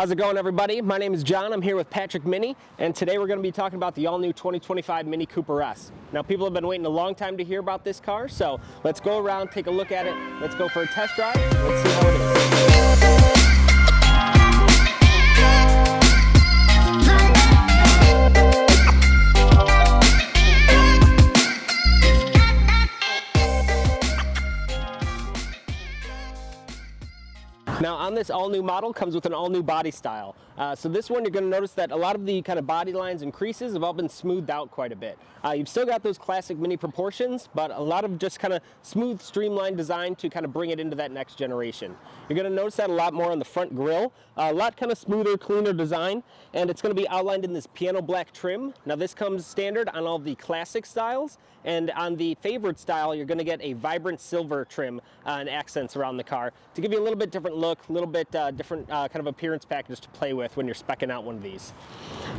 How's it going, everybody? My name is John. I'm here with Patrick Mini, and today we're going to be talking about the all-new 2025 Mini Cooper S. Now, people have been waiting a long time to hear about this car, so let's go around, take a look at it. Let's go for a test drive. Let's see how it is. Now, on this all-new model comes with an all-new body style. So this one, you're going to notice that a lot of the kind of body lines and creases have all been smoothed out quite a bit. You've still got those classic Mini proportions, but a lot of just kind of smooth, streamlined design to kind of bring it into that next generation. You're going to notice that a lot more on the front grille, a lot kind of smoother, cleaner design, and it's going to be outlined in this piano black trim. Now, this comes standard on all the classic styles, and on the favorite style, you're going to get a vibrant silver trim and accents around the car to give you a little bit different look, a little bit different kind of appearance package to play with when you're speccing out one of these.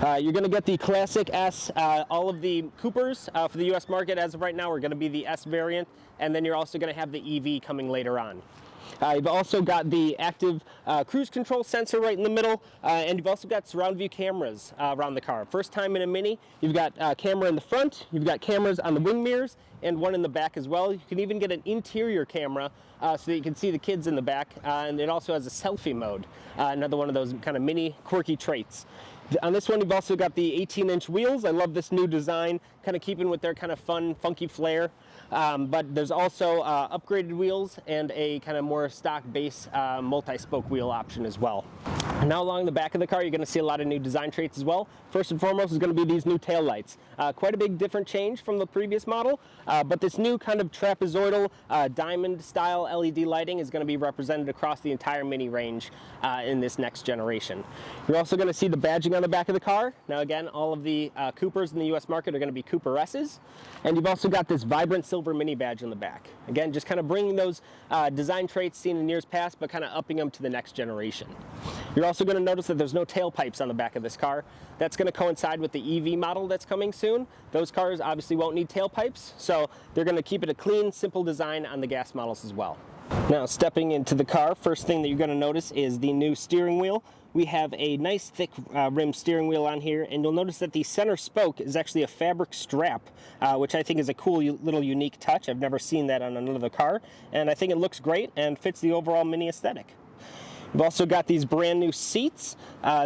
You're going to get the classic S. All of the Coopers for the US market as of right now are going to be the S variant, and then you're also going to have the EV coming later on. You've also got the active cruise control sensor right in the middle, and you've also got surround view cameras around the car. First time in a Mini, you've got a camera in the front, you've got cameras on the wing mirrors, and one in the back as well. You can even get an interior camera so that you can see the kids in the back, and it also has a selfie mode, another one of those kind of Mini quirky traits. On this one, you've also got the 18-inch wheels. I love this new design, kind of keeping with their kind of fun, funky flair. But there's also upgraded wheels and a kind of more stock base multi-spoke wheel option as well. Now along the back of the car, you're going to see a lot of new design traits as well. First and foremost is going to be these new tail lights. Quite a big different change from the previous model, but this new kind of trapezoidal diamond style LED lighting is going to be represented across the entire Mini range in this next generation. You're also going to see the badging on the back of the car. Now again, all of the Coopers in the US market are going to be Cooper S's, and you've also got this vibrant silver Mini badge on the back. Again, just kind of bringing those design traits seen in years past, but kind of upping them to the next generation. You're also going to notice that there's no tailpipes on the back of this car. That's going to coincide with the EV model that's coming soon. Those cars obviously won't need tailpipes, so they're going to keep it a clean, simple design on the gas models as well. Now, stepping into the car, first thing that you're going to notice is the new steering wheel. We have a nice thick rim steering wheel on here, and you'll notice that the center spoke is actually a fabric strap, which I think is a cool little unique touch. I've never seen that on another car, and I think it looks great and fits the overall Mini aesthetic. We've also got these brand new seats.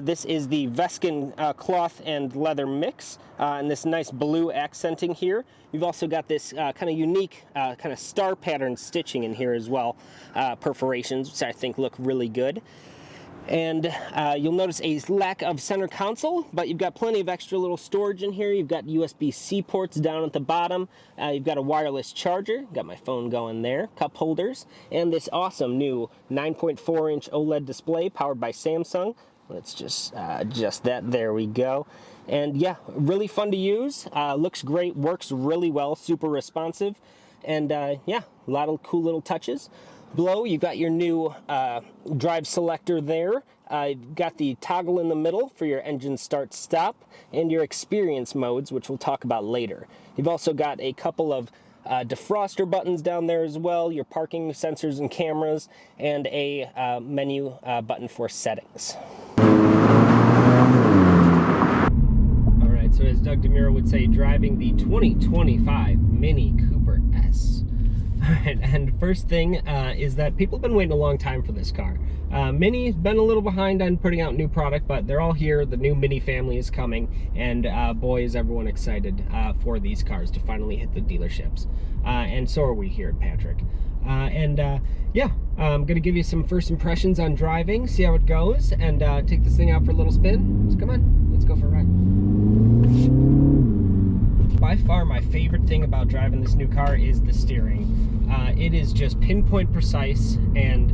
This is the Veskin cloth and leather mix, and this nice blue accenting here. You've also got this kind of unique kind of star pattern stitching in here as well, perforations, which I think look really good. And you'll notice a lack of center console, but you've got plenty of extra little storage in here. You've got USB-C ports down at the bottom. You've got a wireless charger. Got my phone going there. Cup holders. And this awesome new 9.4-inch OLED display powered by Samsung. Let's just adjust that. There we go. And yeah, really fun to use. Looks great. Works really well. Super responsive. And yeah, a lot of cool little touches. Below, you've got your new drive selector there. You've got the toggle in the middle for your engine start stop and your experience modes, which we'll talk about later. You've also got a couple of defroster buttons down there as well, your parking sensors and cameras, and a menu button for settings. All right, so as Doug DeMuro would say, driving the 2025 Mini Cooper S. Alright, and first thing is that people have been waiting a long time for this car. Mini's been a little behind on putting out new product, but they're all here. The new Mini family is coming, and boy, is everyone excited for these cars to finally hit the dealerships. And so are we here at Patrick. Yeah, I'm going to give you some first impressions on driving, see how it goes, and take this thing out for a little spin. So come on, let's go for a ride. By far my favorite thing about driving this new car is the steering. It is just pinpoint precise and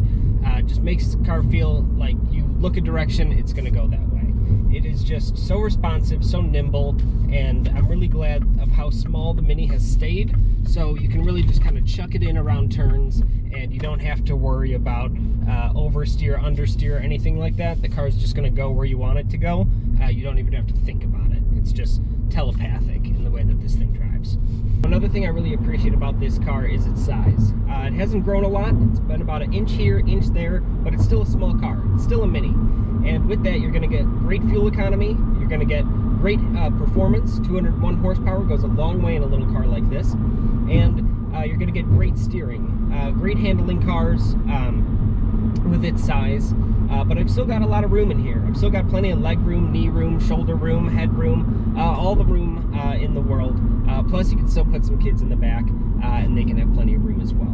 just makes the car feel like you look a direction, it's going to go that way. It is just so responsive, so nimble, and I'm really glad of how small the Mini has stayed, so you can really just kind of chuck it in around turns, and you don't have to worry about oversteer, understeer, anything like that. The car's just going to go where you want it to go. You don't even have to think about it. It's just telepathic in the way that this thing drives. Another thing I really appreciate about this car is its size. It hasn't grown a lot. It's been about an inch here, inch there, but it's still a small car. It's still a Mini. And with that, you're going to get great fuel economy, you're going to get great performance. 201 horsepower goes a long way in a little car like this, and you're going to get great steering, great handling cars with its size, but I've still got a lot of room in here. I've still got plenty of leg room, knee room, shoulder room, head room, all the room in the world. Plus you can still put some kids in the back and they can have plenty of room as well.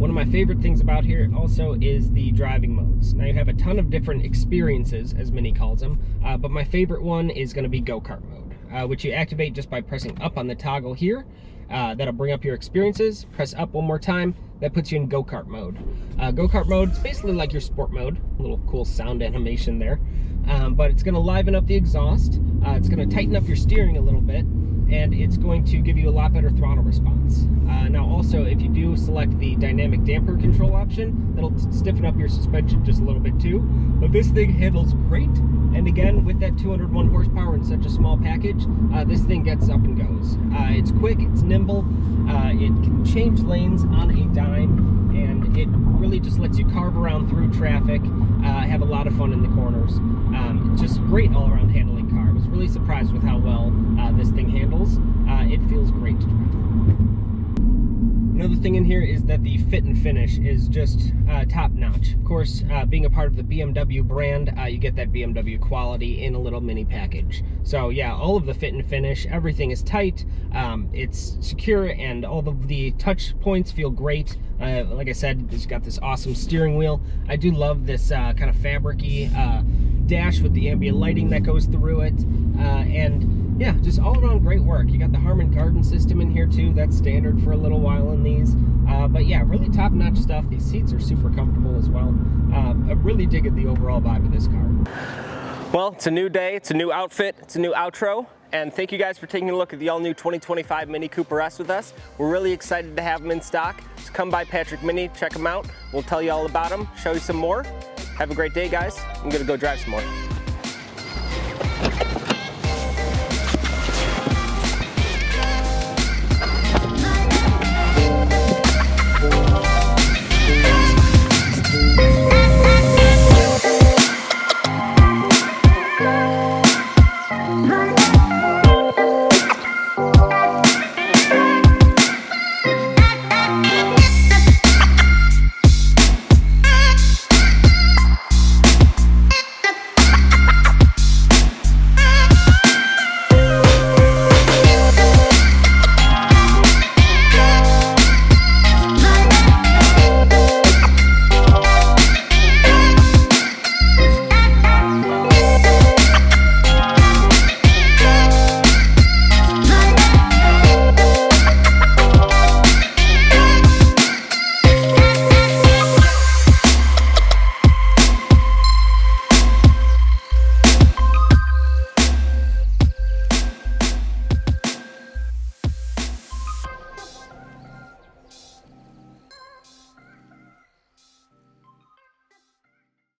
One of my favorite things about here also is the driving modes. Now you have a ton of different experiences, as Mini calls them, but my favorite one is going to be go-kart mode, which you activate just by pressing up on the toggle here. That'll bring up your experiences. Press up one more time, that puts you in go-kart mode. Go-kart mode is basically like your sport mode, a little cool sound animation there, but it's going to liven up the exhaust, it's going to tighten up your steering a little bit, and it's going to give you a lot better throttle response. Now also, if you do select the dynamic damper control option, that'll stiffen up your suspension just a little bit too. But this thing handles great, and again, with that 201 horsepower in such a small package, this thing gets up and goes. It's quick, it's nimble, it can change lanes on a dime, and it really just lets you carve around through traffic, have a lot of fun in the corners. Just great all-around handling car. I was really surprised with how well this thing handles. It feels great to drive. Another thing in here is that the fit and finish is just top-notch. Of course, being a part of the BMW brand, you get that BMW quality in a little mini package. So yeah, all of the fit and finish, everything is tight, it's secure, and all of the touch points feel great. Like I said, it's got this awesome steering wheel. I do love this kind of fabric-y dash with the ambient lighting that goes through it, and yeah, just all around great work. You got the Harman Kardon system in here too. That's standard for a little while in these. But yeah, really top-notch stuff. These seats are super comfortable as well. I really dig at the overall vibe of this car. Well, it's a new day, it's a new outfit, it's a new outro. And thank you guys for taking a look at the all-new 2025 Mini Cooper S with us. We're really excited to have them in stock. So come by Patrick Mini, check them out. We'll tell you all about them, show you some more. Have a great day, guys. I'm gonna go drive some more.